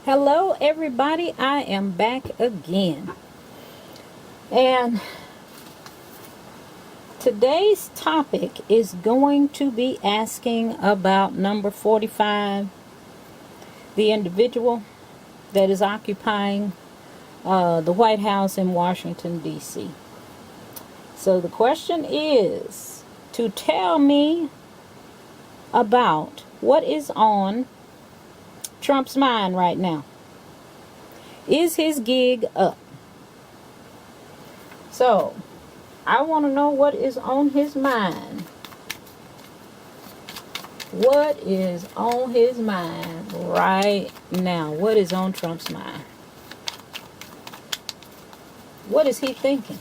Hello everybody, I am back again. And today's topic is going to be asking about number 45, the individual that is occupying the White House in Washington, D.C. So the question is to tell me about what is on Trump's mind right now. Is his gig up? So, I want to know what is on his mind. What is on his mind right now? What is on Trump's mind? What is he thinking?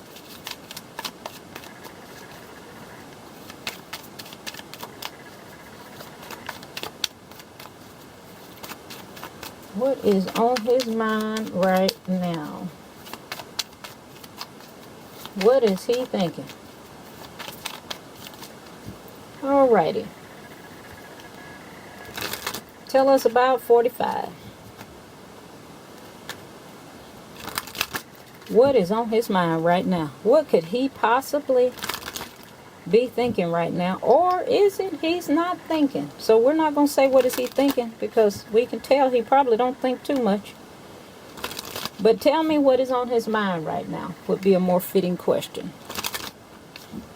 What is on his mind right now? What is he thinking? Alrighty. Tell us about 45. What is on his mind right now? What could he possibly be thinking right now? Or is it he's not thinking? So we're not going to say what is he thinking, because we can tell he probably don't think too much. But tell me what is on his mind right now would be a more fitting question.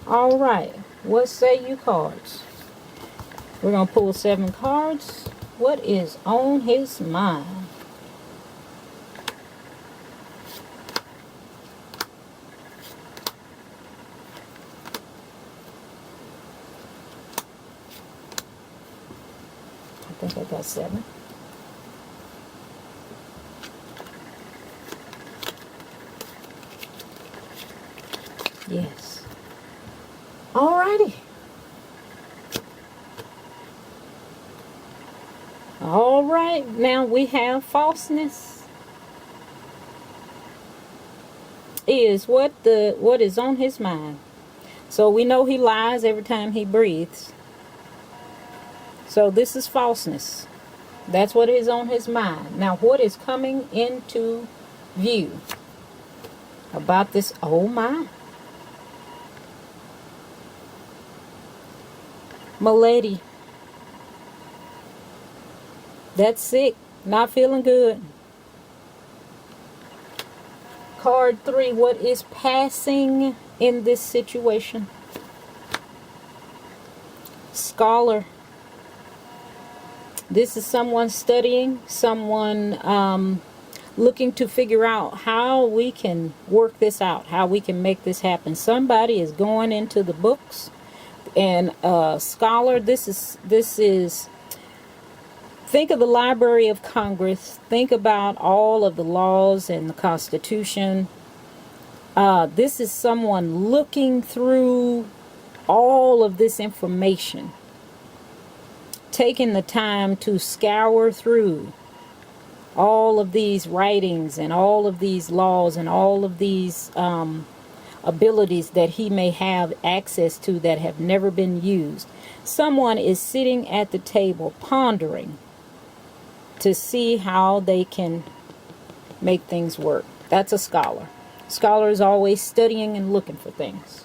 All right. What say you, cards? We're going to pull 7 cards. What is on his mind? I think I got 7. Yes. Alrighty. Alright, now we have falseness. Is what is on his mind. So we know he lies every time he breathes. So this is falseness. That's what is on his mind. Now what is coming into view about this? Oh my. Milady. That's sick. Not feeling good. Card 3. What is passing in this situation? Scholar. This is someone studying, someone looking to figure out how we can work this out, how we can make this happen. Somebody is going into the books, and scholar, this is think of the Library of Congress. Think about all of the laws and the Constitution. This is someone looking through all of this information, taking the time to scour through all of these writings and all of these laws and all of these abilities that he may have access to that have never been used. Someone is sitting at the table pondering to see how they can make things work. That's a scholar. Scholar is always studying and looking for things.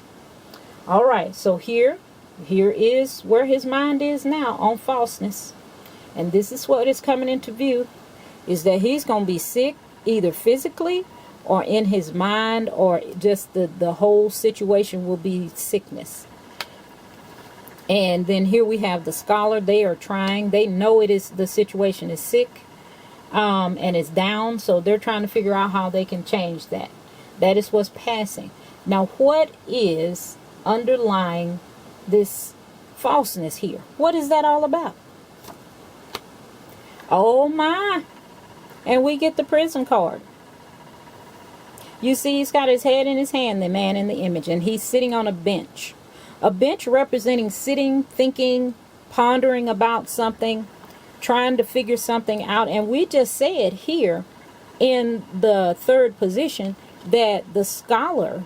All right, so here is where his mind is now on falseness. And this is what is coming into view, is that he's going to be sick either physically or in his mind, or just the whole situation will be sickness. And then here we have the scholar. They are trying. They know the situation is sick and it's down. So they're trying to figure out how they can change that. That is what's passing. Now, what is underlying this falseness here? What is that all about? Oh my. And we get the prison card. You see, he's got his head in his hand, the man in the image, and he's sitting on a bench. A bench representing sitting, thinking, pondering about something, trying to figure something out. And we just said here in the 3rd position that the scholar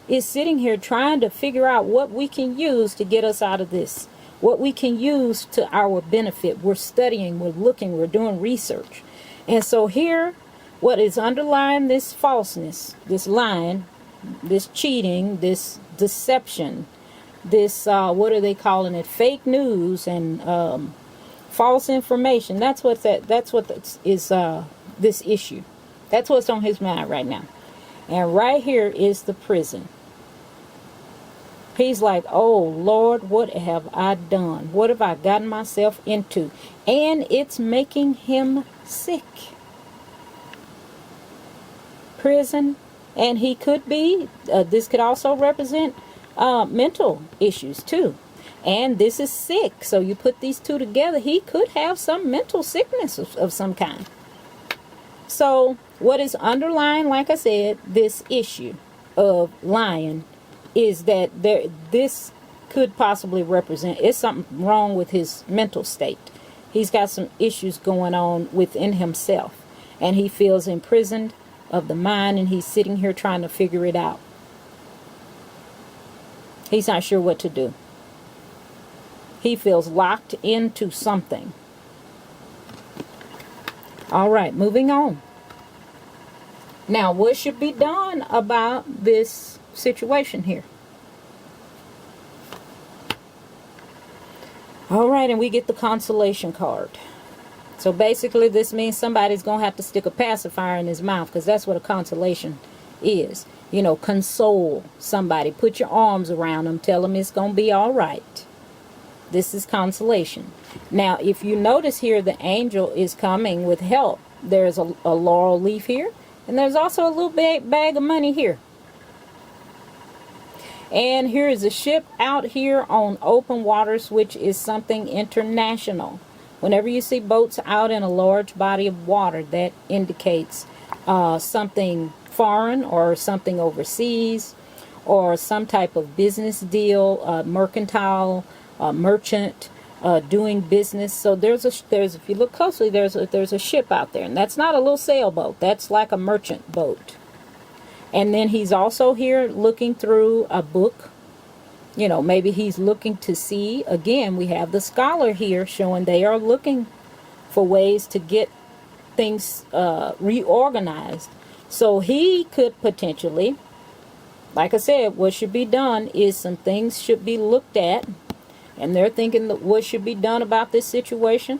is sitting here trying to figure out what we can use to get us out of this, what we can use to our benefit. We're studying, we're looking, we're doing research. And so here, what is underlying this falseness, this lying, this cheating, this deception, this, what are they calling it? Fake news and false information. That's what this issue. That's what's on his mind right now. And right here is the prison. He's like, oh Lord, what have I done? What have I gotten myself into? And it's making him sick. Prison. And he could be, this could also represent mental issues too. And this is sick. So you put these two together, he could have some mental sickness of some kind. So what is underlying, like I said, this issue of lying is that this could possibly represent, is something wrong with his mental state. He's got some issues going on within himself. And he feels imprisoned of the mind, and he's sitting here trying to figure it out. He's not sure what to do. He feels locked into something. All right, moving on. Now, what should be done about this situation here? All right, and we get the consolation card. So basically, this means somebody's going to have to stick a pacifier in his mouth, because that's what a consolation is. You know, console somebody. Put your arms around them. Tell them it's going to be all right. This is consolation. Now, if you notice here, the angel is coming with help. There's a laurel leaf here. And there's also a little bag of money here. And here is a ship out here on open waters, which is something international. Whenever you see boats out in a large body of water, that indicates something foreign or something overseas, or some type of business deal, mercantile, merchant, doing business. So there's if you look closely, there's a ship out there, and that's not a little sailboat. That's like a merchant boat. And then he's also here looking through a book. You know, maybe he's looking to see, again, we have the scholar here showing they are looking for ways to get things reorganized. So he could potentially, like I said, what should be done is some things should be looked at. And they're thinking that what should be done about this situation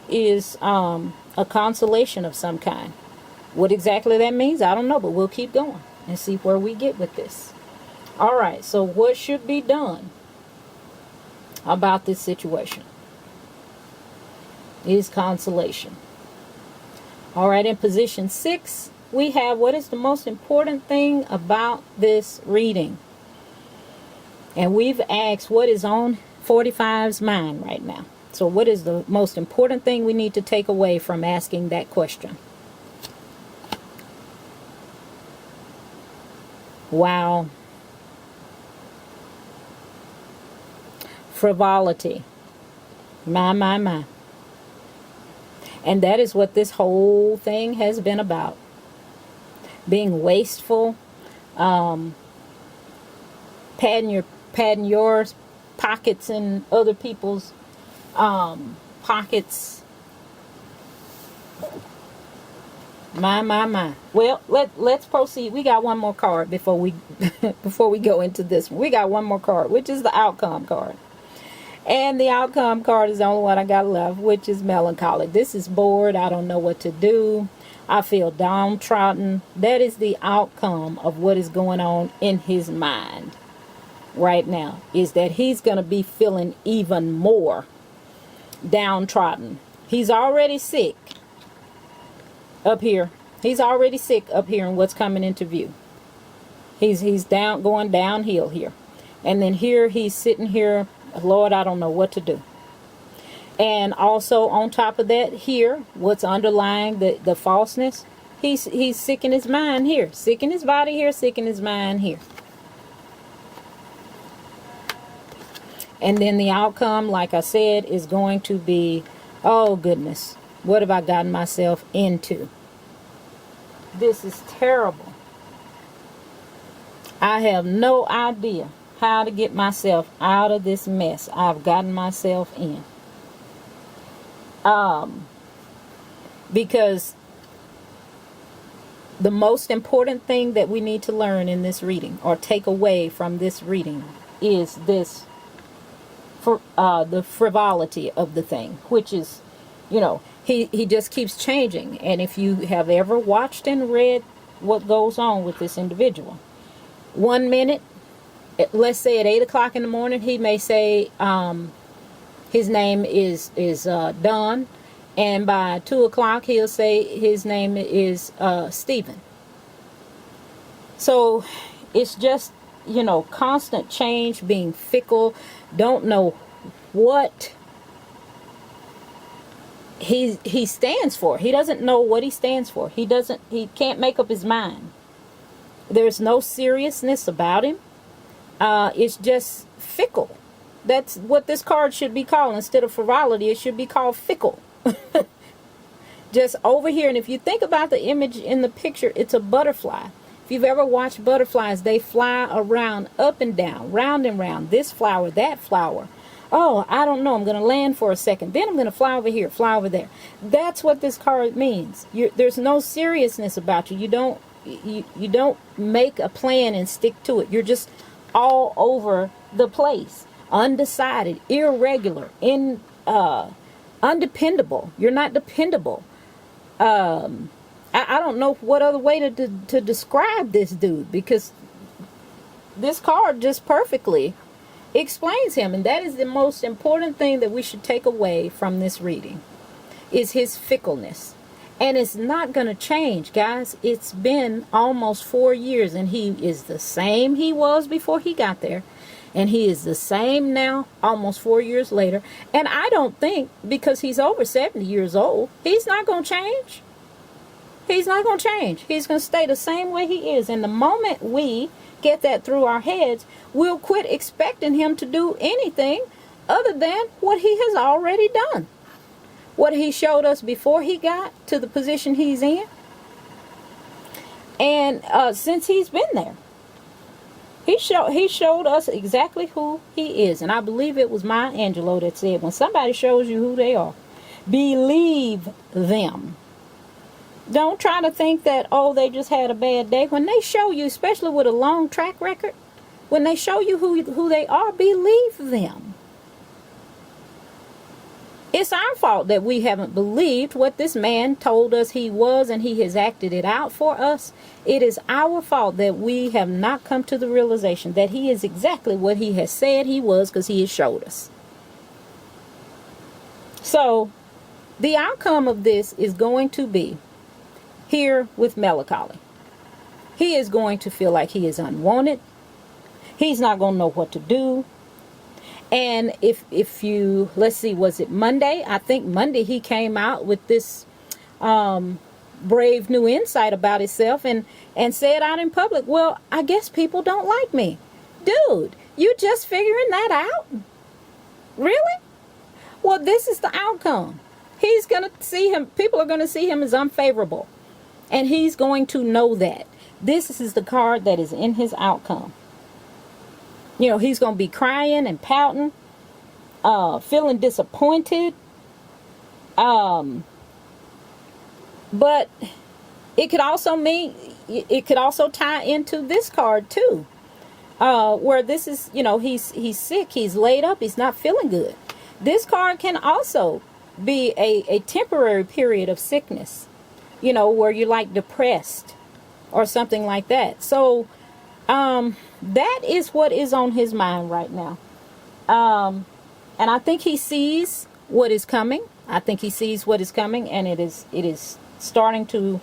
is a consolation of some kind. What exactly that means, I don't know, but we'll keep going and see where we get with this. All right, so what should be done about this situation is consolation. All right, in position 6, we have what is the most important thing about this reading. And we've asked what is on 45's mind right now. So what is the most important thing we need to take away from asking that question? Wow. Frivolity. My. And that is what this whole thing has been about. Being wasteful, padding your pockets in other people's pockets. My. Well, let's proceed. We got one more card before we go into this one. We got one more card, which is the outcome card. And the outcome card is the only one I got left, which is melancholy. This is bored. I don't know what to do. I feel downtrodden. That is the outcome of what is going on in his mind right now, is that he's going to be feeling even more downtrodden. He's already sick up here. He's already sick up here in what's coming into view. He's going downhill here. And then here he's sitting here, Lord, I don't know what to do. And also on top of that, here, what's underlying the falseness, he's sick in his mind here, sick in his body here, sick in his mind here. And then the outcome, like I said, is going to be, oh goodness, what have I gotten myself into? This is terrible. I have no idea how to get myself out of this mess I've gotten myself in. Because the most important thing that we need to learn in this reading, or take away from this reading, is this, for the frivolity of the thing, which is, he just keeps changing. And if you have ever watched and read what goes on with this individual, 1 minute, let's say at 8 o'clock in the morning, he may say his name is Don, and by 2 o'clock he'll say his name is Stephen. So it's just, constant change, being fickle, don't know what he stands for. He doesn't know what he stands for. He can't make up his mind. There's no seriousness about him. It's just fickle. That's what this card should be called. Instead of frivolity, it should be called fickle. Just over here. And if you think about the image in the picture, it's a butterfly. If you've ever watched butterflies, they fly around, up and down, round and round, this flower, that flower. Oh, I don't know, I'm going to land for a second, then I'm going to fly over here, fly over there. That's what this card means. There's no seriousness about you. You don't make a plan and stick to it. You're just all over the place, undecided, irregular, undependable. You're not dependable. I don't know what other way to describe this dude, because this card just perfectly explains him. And that is the most important thing that we should take away from this reading, is his fickleness. And it's not going to change, guys. It's been almost 4 years, and he is the same he was before he got there. And he is the same now, almost 4 years later. And I don't think, because he's over 70 years old, he's not going to change. He's not going to change. He's going to stay the same way he is. And the moment we get that through our heads, we'll quit expecting him to do anything other than what he has already done. What he showed us before he got to the position he's in. And since he's been there, he showed us exactly who he is. And I believe it was Maya Angelou that said, when somebody shows you who they are, believe them. Don't try to think that, oh, they just had a bad day. When they show you, especially with a long track record, when they show you who they are, believe them. It's our fault that we haven't believed what this man told us he was, and he has acted it out for us. It is our fault that we have not come to the realization that he is exactly what he has said he was, because he has showed us. So the outcome of this is going to be here with Melancholy. He is going to feel like he is unwanted. He's not going to know what to do. And if you, let's see, was it Monday? I think Monday he came out with this brave new insight about himself and said out in public, well, I guess people don't like me. Dude, you just figuring that out? Really? Well, this is the outcome. He's going to see him, people are going to see him as unfavorable. And he's going to know that. This is the card that is in his outcome. He's going to be crying and pouting, feeling disappointed. But it could also tie into this card too. Where this is, he's sick, he's laid up, he's not feeling good. This card can also be a temporary period of sickness. Where you're like depressed or something like that. So that is what is on his mind right now. And I think he sees what is coming. And it is starting to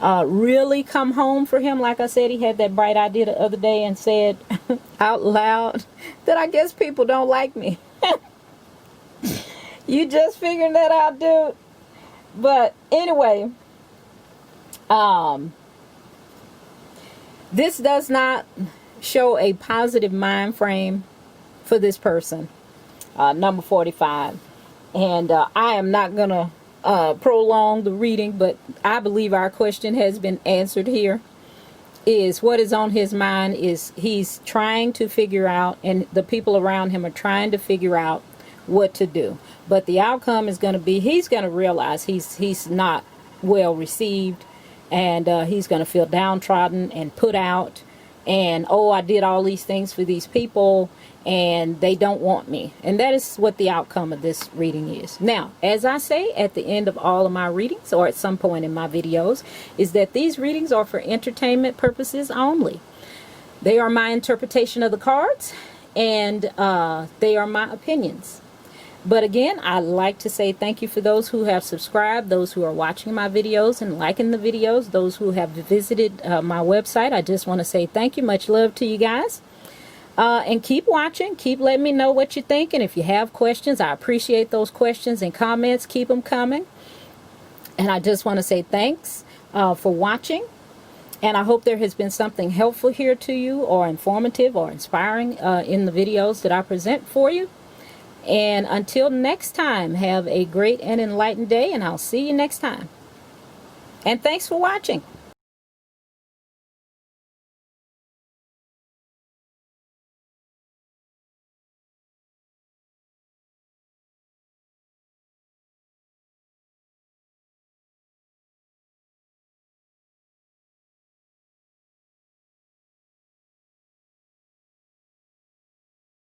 really come home for him. Like I said, he had that bright idea the other day and said out loud that I guess people don't like me. You just figuring that out, dude. But anyway, this does not show a positive mind frame for this person, number 45. And I am not going to prolong the reading, but I believe our question has been answered here. Is what is on his mind is he's trying to figure out, and the people around him are trying to figure out what to do. But the outcome is going to be, he's going to realize he's not well received, and he's going to feel downtrodden and put out, and oh, I did all these things for these people and they don't want me. And that is what the outcome of this reading is. Now, as I say at the end of all of my readings, or at some point in my videos, is that these readings are for entertainment purposes only. They are my interpretation of the cards, and they are my opinions. But again, I'd like to say thank you for those who have subscribed, those who are watching my videos and liking the videos, those who have visited my website. I just want to say thank you. Much love to you guys. And keep watching. Keep letting me know what you think. And if you have questions, I appreciate those questions and comments. Keep them coming. And I just want to say thanks for watching. And I hope there has been something helpful here to you, or informative or inspiring in the videos that I present for you. And until next time, have a great and enlightened day, and I'll see you next time. And thanks for watching.